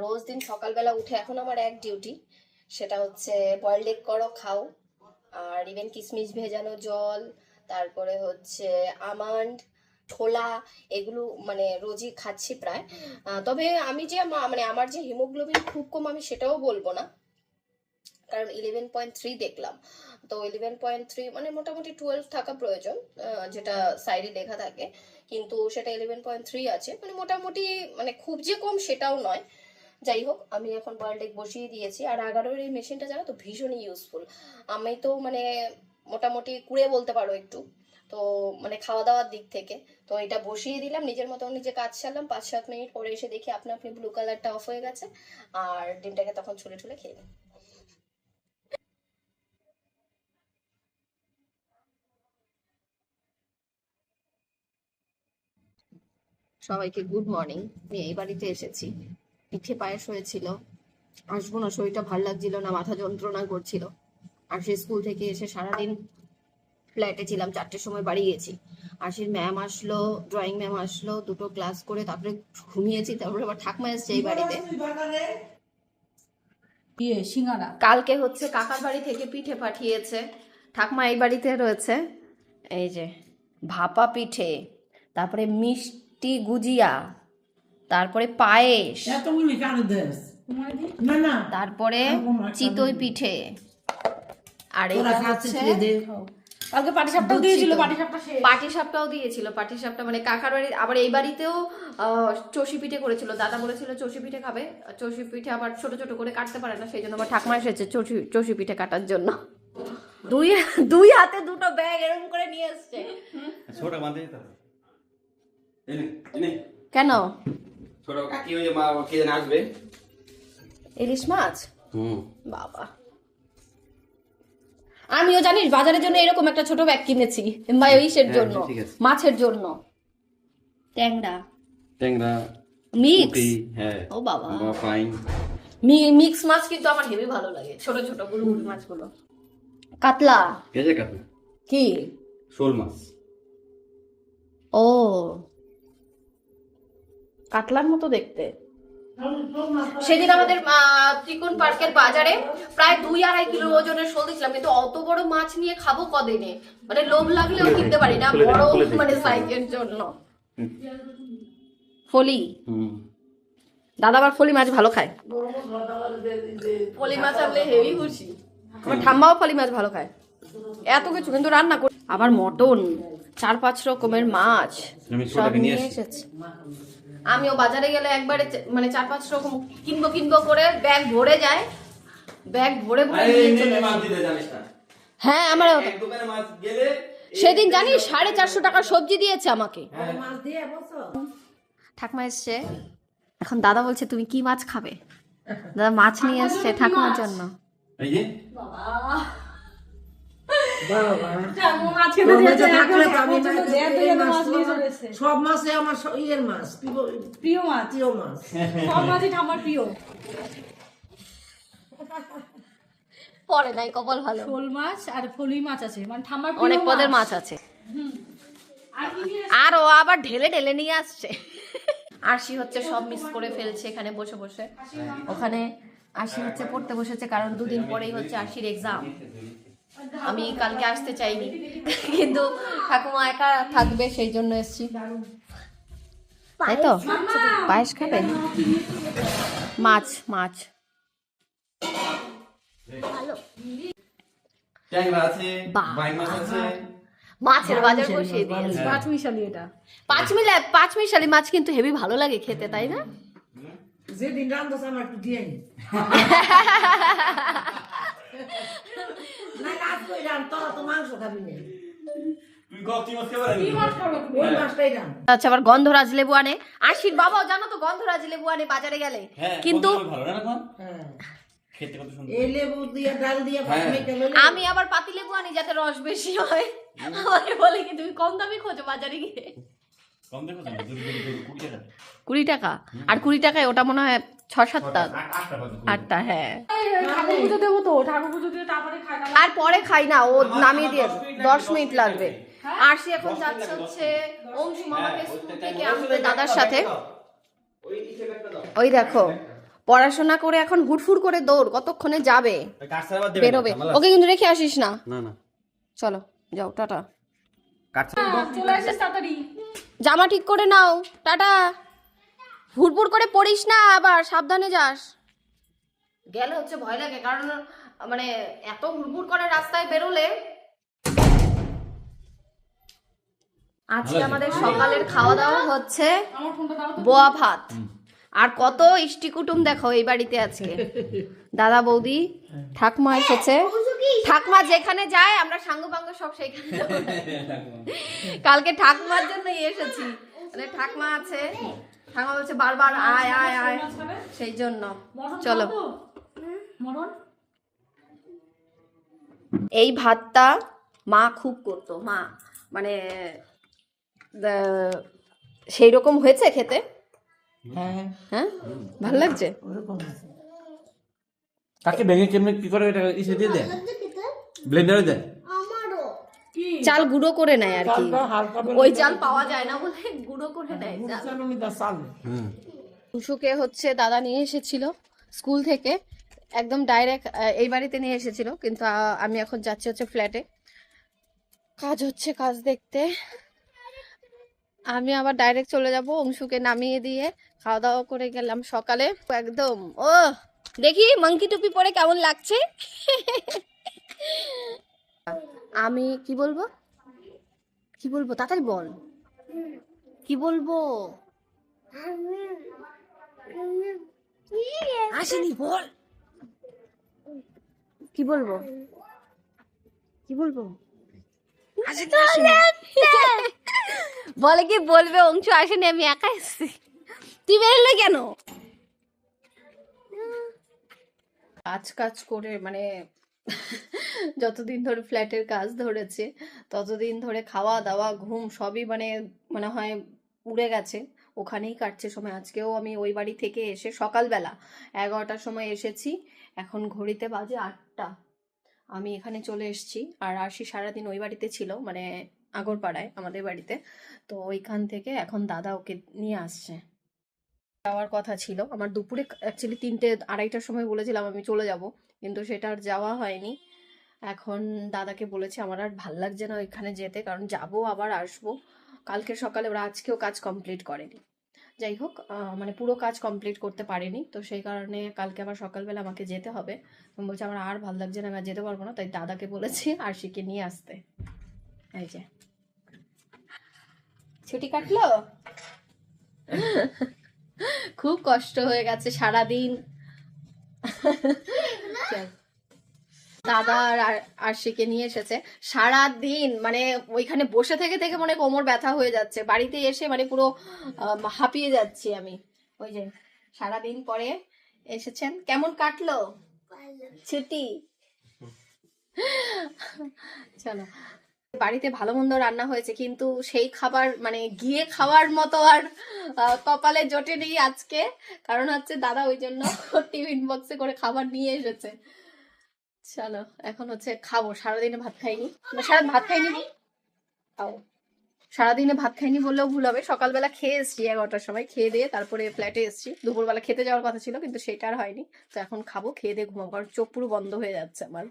রোজ দিন সকালবেলা উঠে এখন আমার এক ডিউটি, সেটা হচ্ছে বয়েলড এগ করো খাও, আর ইভেন কিশমিশ ভেজানো জল, তারপরে হচ্ছে আমন্ড, ছোলা, এগুলো মানে রোজই খাচ্ছি প্রায়। তবে আমি যে মানে আমার যে হিমোগ্লোবিন খুব কম আমি সেটাও বলবো না, কারণ 11.3 দেখলাম। তো 11.3 মানে মোটামুটি 12 থাকা প্রয়োজন, যেটা সাইডে লেখা থাকে, কিন্তু সেটা 11.3 আছে, মানে মোটামুটি, মানে খুব যে কম সেটাও নয়। যাই হোক, আমি এখন বয়েলড এগ বসিয়ে দিয়েছি। আর 11-এর এই মেশিনটা জানো তো ভীষণই ইউজফুল। আমি তো মানে মোটামুটি কুড়ে বলতে পারো একটু, তো মানে খাওয়া দাওয়ার দিক থেকে। তো এটা বসিয়ে দিলাম, নিজের মতো নিজে কাজ সারলাম, 5-7 মিনিট পরে এসে দেখি আপনা আপনি ব্লু কালারটা অফ হয়ে গেছে, আর ডিমটাকে তখন ছুলে ছুলে খেয়ে নিই। সবাইকে গুড মর্নিং। আমি এই বাড়িতে এসেছি, পিঠে পায়েস হয়েছিল, আসবো না, শরীরটা ভালো লাগছিল না, মাথা যন্ত্রণা করছিল। আর সে স্কুল থেকে এসে সারাদিন ফ্ল্যাটে ছিলাম, 4টের সময় বাড়ি গেছি। আশির ম্যাম আসলো, ড্রয়িং ম্যাম আসলো, দুটো ক্লাস করে তারপরে ঘুমিয়েছি। তারপরে আবার ঠাকমা এসছে এই বাড়িতে। কালকে হচ্ছে কাকার বাড়ি থেকে পিঠে পাঠিয়েছে, ঠাকমা এই বাড়িতে রয়েছে। এই যে ভাপা পিঠে, তারপরে মিষ্টি গুজিয়া, তারপরে পায়েস, তারপরে চিতই পিঠে, আর এটা হচ্ছে কালকে পাটিসাপটাও দিয়েছিল, পাটিসাপটাও দিয়েছিল। পাটিসাপটা মানে কাকার বাড়ি, আবার এই বাড়িতেও চষি পিঠে করেছিল। দাদা বলেছিল চষি পিঠে খাবে, চষি পিঠে আবার ছোট ছোট করে কাটতে পারে না, সেই জন্য আবার ঠাকমা এসেছে চষি পিঠে কাটার জন্য। দুই হাতে দুটো ব্যাগ এরকম করে নিয়ে এসছে। কেন ইলিশ মাছ? বাবা, আমিও জানিস বাজারের জন্য এরকম একটা ছোট ব্যাগ কিনেছি, ইসের জন্য, মাছের জন্য। ট্যাংরা মিক্স, ও বাবা, মিক্স মাছ কিন্তু আমার হেবি ভালো লাগে, ছোট ছোট গুলো মাছগুলো। কাতলা কি? শোল মাছ। ও, কাতলার মতো দেখতে। সেদিন আমাদের ত্রিকোণ পার্কের বাজারে প্রায় 2-2.5 কিলো ওজনের শোল দিয়েছিলাম, কিন্তু অত বড় মাছ নিয়ে খাবো কদিনে, মানে লোভ লাগলেও কিনতে পারি না, বড় মানে সাইজের জন্য। ফলি, দাদা আবার ফলি মাছ ভালো খায়, ফলি মাছ আনলে হেভি খুশি। আমার ঠাম্মাও ফলি মাছ ভালো খায়, এত কিছু কিন্তু রান্না করি। আবার মটন, 4-5 রকমের মাছ সব নিয়ে এসেছে। আমিও বাজারে গেলে একবারে মানে 4-5 রকম কিনবো করে ব্যাগ ভরে যায়, ব্যাগ ভরে ভরে নিয়ে চলে আসি। হ্যাঁ, আমার সেদিন জানিস 450 টাকার সবজি দিয়েছে আমাকে। ঠাকুমা এসছে, এখন দাদা বলছে তুমি কি মাছ খাবে, দাদা মাছ নিয়ে এসছে ঠাকুমার জন্য। সব মাছে আমার ইয়ের মাছ, প্রিয় মাছ, সব মাছই ঠাম্মার প্রিয়। পরে নাই কপাল ভালো, শোল মাছ আর ফলি মাছ আছে, মানে ঠাম্মার অনেক পদের মাছ আছে। আর ও আবার ঢেলে ঢেলে নিয়ে আসছে। আরশি হচ্ছে সব মিস করে ফেলছে এখানে বসে বসে। ওখানে আরশি হচ্ছে পড়তে বসেছে, কারণ 2 দিন পরেই হচ্ছে আরশির এক্সাম। আমি কালকে আসতে চাইনি, কিন্তু ঠাকুমা একা থাকবে সেই জন্য এসেছি। তাই তো, পায়েস খাবে? মাছ মাছের বাজার বসিয়ে দিয়েছে। 5 মিশালি, এটা 5 মিশালি মাছ কিন্তু হেভি ভালো লাগে খেতে, তাই না? যেদিন রান্ধছ আমার একটু দিয়ে নি। না কাজ কই রান, তোরা তো মাংস খাবি না। আচ্ছা, আবার গন্ধরাজ লেবু আনে আশির বাবাও, জানো তো গন্ধরাজ লেবু আনে বাজারে গেলে, কিন্তু আমি আবার পাতি লেবু আনি যাতে রস বেশি হয়। আমাকে বলে কি তুমি কম দামি খোঁজো বাজারে গিয়ে। 20 টাকা, আর 20 টাকায় ওটা মনে হয় 6-7টা 8টা। হ্যাঁ, ঠাকুর পুজো দেবো তো, ঠাকুর পুজো দিয়ে তারপরে খাই না, আর পরে খাই না, ও নামিয়ে দিয়ে 10 মিনিট লাগবে। আরশি এখন যাচ্ছে হচ্ছে অংশু মামাকে স্কুল থেকে আনতে দাদার সাথে। ওই দেখো পড়াশোনা করে এখন হুটফুট করে দৌড়, কতক্ষণে যাবে কাঠ ছাড়া আবার দেবে না, বেরোবে। ঝামেলা ওকে কিন্তু রেখে আসিস না। না না চলো যাও, টাটা। কাঠ ছাড়া চলে আসিস তাড়াতাড়ি। জামা ঠিক করে নাও, টাটা। হুড়পুড় করে পড়িস না, আবার সাবধানে যাস। গেলে হচ্ছে ভয় লাগে, কারণ মানে এত হুড়পুড় করে রাস্তায় বেরোলে। আজকে আমাদের সকালের খাওয়া দাওয়া হচ্ছে আমার ফোনটা দাও তো। বোয়া ভাত। আর কত ইষ্টি কুটুম দেখো এই বাড়িতে আজকে। দাদা বৌদি, ঠাকমা এসেছে। ঠাকমা যেখানে যায় আমরা সাঙ্গু পাঙ্গু সব সেখানে দৌড়াই। কালকে ঠাকমার জন্যই এসেছি, মানে ঠাকমা আছে। ঠাকমা বলছে বারবার আয় আয় আয়, সেই জন্য। চলো। মরণ এই ভাতটা মা খুব করতো, মা মানে সেই রকম হয়েছে খেতে। হ্যাঁ হ্যাঁ, ভালো লাগছে। ওরকম কাকে ভেঙে কেমনে কি করে এটা ইসে দিয়ে দেয়, ব্লেন্ডারে দেয়। কি চাল গুঁড়ো করে নেয় আর কি, চালটা হালকা ওই চাল পাওয়া যায় না বলে গুঁড়ো করে নেয় চাল। চালনিটা চাল টুসুকে হচ্ছে দাদা নিয়ে এসেছিল স্কুল থেকে, একদম ডাইরেক্ট এই বাড়িতে নিয়ে এসেছিল, কিন্তু আমি এখন যাচ্ছি হচ্ছে ফ্ল্যাটে। কাজ হচ্ছে, কাজ দেখতে। আমি আবার ডাইরেক্ট চলে যাব অংশুকে নামিয়ে দিয়ে খাওয়া দাওয়া করে গেলাম সকালে একদম। ও দেখি মাংকি টুপি পরে কেমন লাগছে। আমি কি বলবো, কি বলবো তাড়াতাড়ি বল, কি বলবো। আসেনি, বল কি বলবো, কি বলবো। বলে কি বলবে, অংশ আসেনি, আমি একা এসেছি। তুই বেরোলে কেন? কাজ করে মানে যতদিন ধরে ফ্ল্যাটের কাজ ধরেছে ততদিন ধরে খাওয়া দাওয়া ঘুম সবই মানে মনে হয় উড়ে গেছে, ওখানেই কাটছে সময়। আজকেও আমি ওই বাড়ি থেকে এসে সকালবেলা 11টার সময় এসেছি, এখন ঘড়িতে বাজে 8টা। আমি এখানে চলে এসেছি, আর আরশি সারাদিন ওই বাড়িতে ছিল, মানে আগরপাড়ায় আমাদের বাড়িতে। তো ওইখান থেকে এখন দাদা ওকে নিয়ে আসছে। যাওয়ার কথা ছিল আমার দুপুরে, অ্যাকচুয়ালি 3টে 2:30টার সময় বলেছিলাম আমি চলে যাব, কিন্তু সেটা আর যাওয়া হয়নি। এখন দাদাকে বলেছি আমার আর ভাল লাগছে না ওইখানে যেতে, কারণ যাব আবার আসবো। কালকে সকালে ওরা আজকেও কাজ কমপ্লিট করেনি, যাই হোক মানে পুরো কাজ কমপ্লিট করতে পারেনি, তো সেই কারণে কালকে আবার সকালবেলা আমাকে যেতে হবে। আমি বলছি আমার আর ভাল লাগছে না, আমি আর যেতে পারবো না, তাই দাদাকে বলেছি আরশিকে নিয়ে আসতে। এই যে ছুটি কাটলো, খুব কষ্ট হয়ে গেছে সারাদিন। দাদা আর আরশিকে নিয়ে এসেছে সারাদিন, মানে ওইখানে বসে থেকে থেকে মানে কোমর ব্যথা হয়ে যাচ্ছে, বাড়িতে এসে মানে পুরো হাঁপিয়ে যাচ্ছি আমি। ওই যে সারাদিন পরে এসেছেন, কেমন কাটলো ছুটি? চলো। বাড়িতে ভালো মন্দ রান্না হয়েছে, কিন্তু সেই খাবার মানে গিয়ে খাওয়ার মতো আর কপালে জোটে নেই আজকে, কারণ হচ্ছে দাদা ওই জন্য টিফিন বক্সে করে খাবার নিয়ে এসেছে। চলো এখন হচ্ছে খাবো, সারাদিনে ভাত খাইনি, সারাদিন ভাত খাইনি, খাও। সারাদিনে ভাত খাইনি বললেও ভুল হবে, সকালবেলা খেয়ে এসছি 11টার সময়, খেয়ে দিয়ে তারপরে ফ্ল্যাটে এসছি। দুপুরবেলা খেতে যাওয়ার কথা ছিল কিন্তু সেটা আর হয়নি, তো এখন খাবো, খেয়ে দিয়ে ঘুমাবো, কারণ চোখ পুরো বন্ধ হয়ে যাচ্ছে আমার।